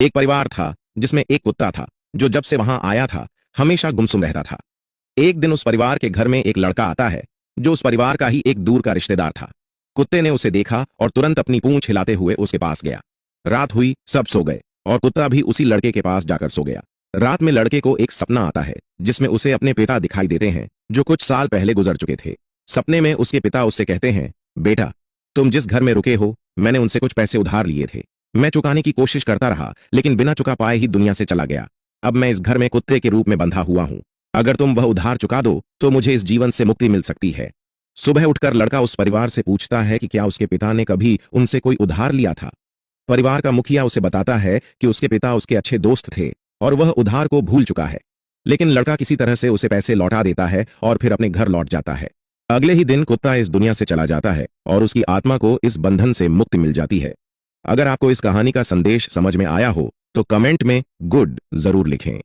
एक परिवार था जिसमें एक कुत्ता था जो जब से वहां आया था हमेशा गुमसुम रहता था। एक दिन उस परिवार के घर में एक लड़का आता है जो उस परिवार का ही एक दूर का रिश्तेदार था। कुत्ते ने उसे देखा और तुरंत अपनी पूंछ हिलाते हुए उसके पास गया। रात हुई, सब सो गए और कुत्ता भी उसी लड़के के पास जाकर सो गया। रात में लड़के को एक सपना आता है जिसमें उसे अपने पिता दिखाई देते हैं जो कुछ साल पहले गुजर चुके थे। सपने में उसके पिता उससे कहते हैं, बेटा, तुम जिस घर में रुके हो मैंने उनसे कुछ पैसे उधार लिए थे। मैं चुकाने की कोशिश करता रहा लेकिन बिना चुका पाए ही दुनिया से चला गया। अब मैं इस घर में कुत्ते के रूप में बंधा हुआ हूं। अगर तुम वह उधार चुका दो तो मुझे इस जीवन से मुक्ति मिल सकती है। सुबह उठकर लड़का उस परिवार से पूछता है कि क्या उसके पिता ने कभी उनसे कोई उधार लिया था। परिवार का मुखिया उसे बताता है कि उसके पिता उसके अच्छे दोस्त थे और वह उधार को भूल चुका है। लेकिन लड़का किसी तरह से उसे पैसे लौटा देता है और फिर अपने घर लौट जाता है। अगले ही दिन कुत्ता इस दुनिया से चला जाता है और उसकी आत्मा को इस बंधन से मुक्ति मिल जाती है। अगर आपको इस कहानी का संदेश समझ में आया हो तो कमेंट में गुड जरूर लिखें।